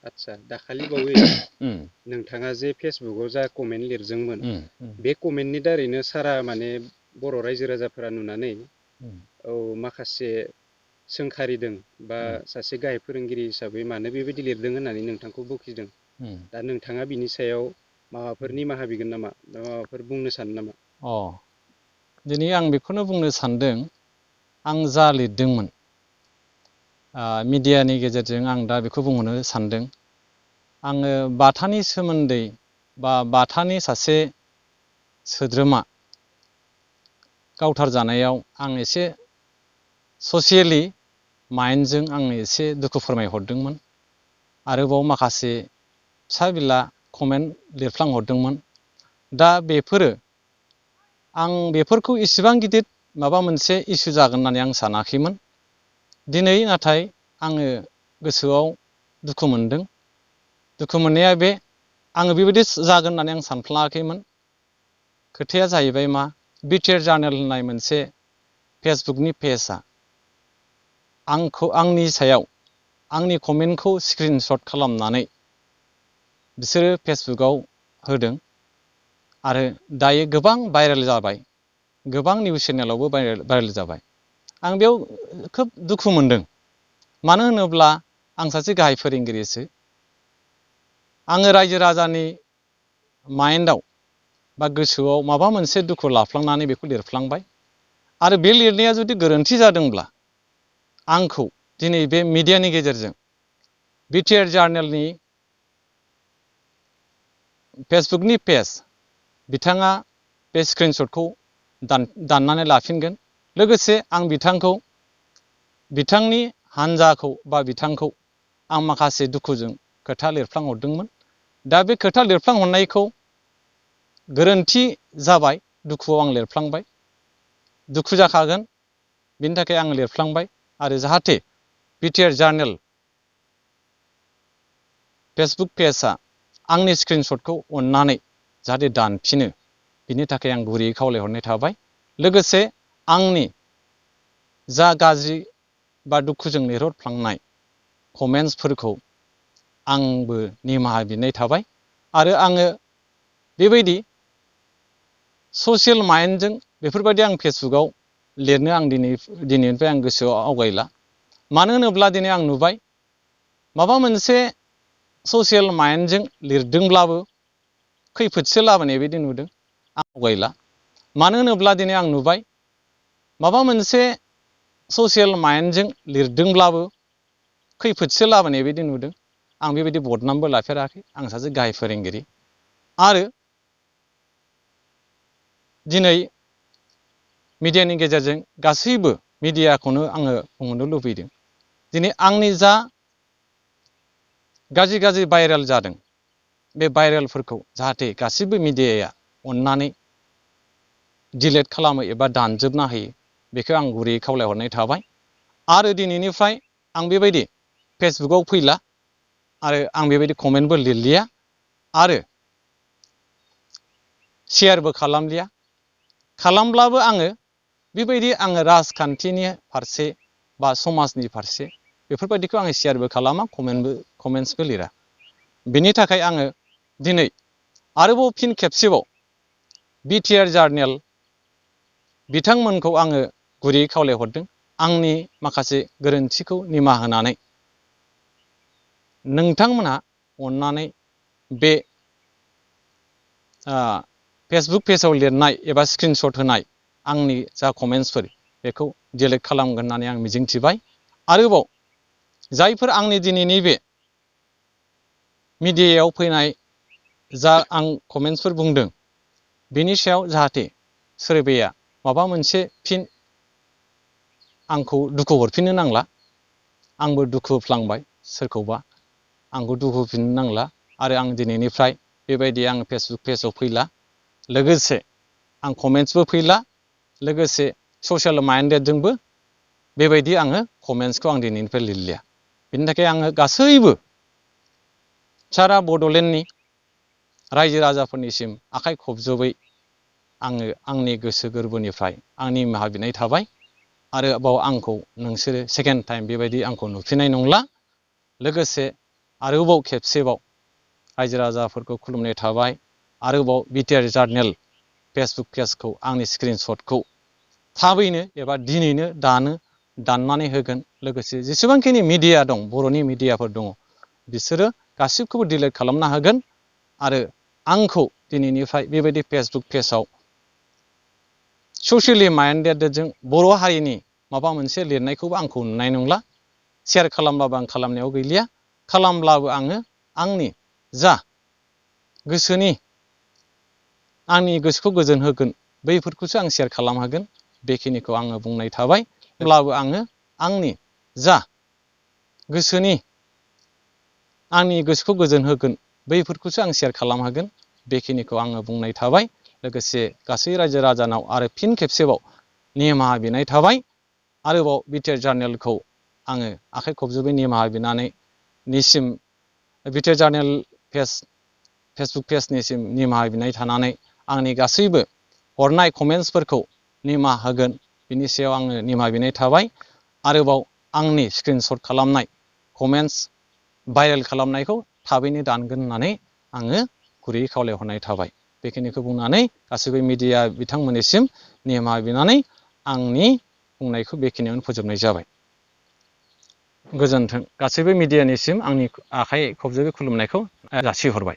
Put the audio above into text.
आदसा दाखालि बावै नोंथाङा जे फेसबुकआव जा कमेन्ट लिरदोंमोन बे कमेन्टनि दारैनो सारा माने बर' रायजो राजाफोरा नुनानै औ माखासे सोंखारिदों बा सासे गाहाय फोरोंगिरि हिसाबै मानो बेबायदि लिरदों होननानै नोंथांखौ बखिदों। दा नोंथाङा बिनि सायाव माबाफोर निमाहा बिगोन नामा बा माबाफोर बुंनो सानो नामा? दिनै आं बेखौनो बुंनो सानदों, आं जा लिरदोंमोन मिडियानि गेजेरजों आं दा बेखौ बुंहरनो सानदों। आङो बाथानि सोमोन्दै बा बाथानि सासे सोद्रोमा गावथार जानायाव आं एसे ससियेलि माइन्डजों आङो एसे दुखु फोरमायहरदोंमोन। आरोबाव माखासे फिसा बिला कमेन्ट लिरफ्लांहरदोंमोन। दा बेफोरो आं बेफोरखौ इसेबां गिदिर माबा मोनसे इसु जागोन होननानै आं सानाखैमोन। दिनै नाथाय आङो गोसोआव दुखु मोनदों। दुखु मोननाया बे, आङो बेबायदि जागोन होननानै आं सानफ्लाङाखैमोन। खोथाया जाहैबाय मा, BTR जार्नेल होननाय मोनसे फेसबुकनि पेजआ आंनि सायाव आंनि कमेन्टखौ स्क्रिनशट खालामनानै बिसोरो फेसबुकाव होदों आरो दायो गोबां भाइरेल जाबाय, गोबां निउस चेनेलावबो भाइरेल जाबाय। आं बेयाव खोब दुखु मोनदों। मानो होनोब्ला आं सासे गाहाय फोरोंगिरिसो। आङो रायजो राजानि माइन्डआव बा गोसोआव माबा मोनसे दुखु लाफ्लांनानै बेखौ लिरफ्लांबाय। आरो बे लिरनाया जुदि गोरोन्थि जादोंब्ला आंखौ दिनै बे मिडियानि गेजेरजों BTR जार्नेलनि फेसबुकनि पेज बिथाङा बे स्क्रिनशटखौ दाननानै लाफिनगोन। लोगोसे आं बिथांनि हान्जाखौ बा बिथांखौ आं माखासे दुखुजों खोथा लिरफ्लांहरदोंमोन। दा बे खोथा लिरफ्लांहरनायखौ गोरोन्थि जाबाय, दुखुआव आं लिरफ्लांबाय, दुखु जाखागोन, बिनि थाखाय आं लिरफ्लांबाय। आरो जाहाथे BTR जार्नेल फेसबुक पेजआ आंनि स्क्रिनशटखौ अननानै जाहाथे दानफिनो, बिनि थाखाय आं गुरैयै खावलायहरनाय थाबाय। लोगोसे आंनि जा गाज्रि बा दुखुजों लिरहरफ्लांनाय कमेन्टसफोरखौ आंबो निमाहा बिनाय थाबाय। आरो आङो बेबायदि ससियेल माइन्डजों बेफोरबायदि आं फेसबुकाव लिरनो आं दिनैनिफ्राय आं गोसोआव आवगायला। मानो होनोब्ला दिनै आं नुबाय, माबा मोनसे ससियेल माइन्डजों लिरदोंब्लाबो खैफोदसो लाबोनाय बायदि नुदों। आं आवगायला। मानो होनोब्ला दिनै आं नुबाय, माबा मोनसे ससियेल माइन्डजों लिरदोंब्लाबो खैफोदसो लाबोनाय बायदि नुदों। आं बेबायदि बदनामबो लाफेराखै। आं सासे गाहाय फोरोंगिरि। आरो दिनै मिडियानि गेजेरजों गासैबो मिडियाखौनो आङो बुंहरनो लुबैदों, दिनै आंनि जा गाज्रि भाइरेल जादों, बे भाइरेलफोरखौ जाहाथे गासैबो मिडियाया अननानै डिलेट खालामो एबा दानजोबना होयो, बेखौ आं गुरैयै खावलायहरनाय थाबाय। आरो दिनैनिफ्राय आं बेबायदि फेसबुकाव फैला आरो आं बेबायदि कमेन्टबो लिरलिया आरो शेयारबो खालामलिया। खालामब्लाबो आङो बेबायदि राजखान्थिनि फारसे बा समाजनि फारसे बेफोरबायदिखौ आङो शेयारबो खालामा, कमेन्टसबो लिरा। बेनि थाखाय आङो दिनै आरोबाव फिन खेबसेबाव BTR जार्नेल बिथांमोनखौ आङो गुरैयै खावलायहरदों, आंनि माखासे गोरोन्थिखौ निमाहा होनानै नोंथांमोनहा अननानै बे फेसबुक पेजाव लिरनाय एबा स्क्रिनशट होनाय आंनि जा कमेन्टसफोर बेखौ डिलेट खालामगोन होननानै आं मिजिंथिबाय। आरोबाव जायफोर आंनि दिनैनि बे मिडियायाव फैनाय जा आं कमेन्टसफोर बुंदों, बेनि सायाव जाहाथे सोरबाया माबा मोनसे फिन आंखौ दुखु हरफिननो नांला। आंबो दुखु होफ्लांबाय सोरखौबा, आंखौ दुखु होफिननो नांला। आरो आं दिनैनिफ्राय बेबायदि आं फेसबुक पेजाव फैला, लोगोसे आं कमेन्टसबो फैला, लोगोसे ससियेल माइन्डेडजोंबो बेबायदि आङो कमेन्टसखौ आं दिनैनिफ्राय लिरलिया। बिनि थाखाय आङो गासैबो सारा बड'लेण्डनि रायजो राजाफोरनिसिम आखाइ खबजबै आङो आंनि गोसो गोरबोनिफ्राय आंनि निमाहा बिनाय थाबाय। आरोबाव आंखौ नोंसोरो सेकेन्ड टाइम बेबायदि आंखौ नुफिननाय नंला। लोगोसे आरोबाव खेबसेबाव रायजो राजाफोरखौ खुलुमनाय थाबाय। आरोबाव BTR जार्नेल फेसबुक पेजखौ आंनि स्क्रिनशटखौ थाबैनो एबा दिनैनो दाननानै होगोन। लोगोसे जेसेबांखिनि मिडिया दं, बर'नि मिडियाफोर दङ, बिसोरो गासिबखौबो डिलिट खालामना होगोन। आरो आंखौ दिनैनिफ्राय बेबायदि फेसबुक पेजआव ससियेलि माइन्डेडजों बर' हारिनि माबा मोनसे लिरनायखौबो आंखौ नुनाय नंला। शेयार खालामबाबो आं खालामनायाव गैलिया, खालामब्लाबो आङो आंनि जा गोसोनि आंनि गोसोखौ गोजोन होगोन बैफोरखौसो आं शेयार खालामहागोन। बेखिनिखौ आङो बुंनाय थाबाय। होमब्लाबो आङो आंनि जा गोसोनि आंनि गोसोखौ गोजोन होगोन बैफोरखौसो आं शेयार खालामहागोन। बेखिनिखौ आङो बुंनाय थाबाय। लोगोसे गासै रायजो राजानाव आरो फिन खेबसेबाव निमाहा बिनाय थाबाय। आरोबाव BTR जार्नेलखौ आङो आखाइ खबजोबै निमाहा बिनानै BTR जार्नेल फेसबुक पेजनिसिम निमाहा बिनाय थानानै आंनि गासैबो हरनाय कमेन्ट्सफोरखौ निमाहा होगोन, बिनि सायाव आङो निमाहा बिनाय थाबाय। आरोबाव आंनि स्क्रिनशट खालामनाय कमेन्ट्स भाइरेल खालामनायखौ थाबैनो दानगोन होननानै आङो गुरैयै खावलायहरनाय थाबाय। बेखिनिखौ बुंनानै गासैबो मिडिया बिथांमोननिसिम निमाहा बिनानै आंनि बुंनायखौ बेखिनियावनो फोजोबनाय जाबाय। गोजोन्थों। गासैबो मिडियानिसिम आंनि आखाइ खबजोबै खुलुमनायखौ जासिहरबाय।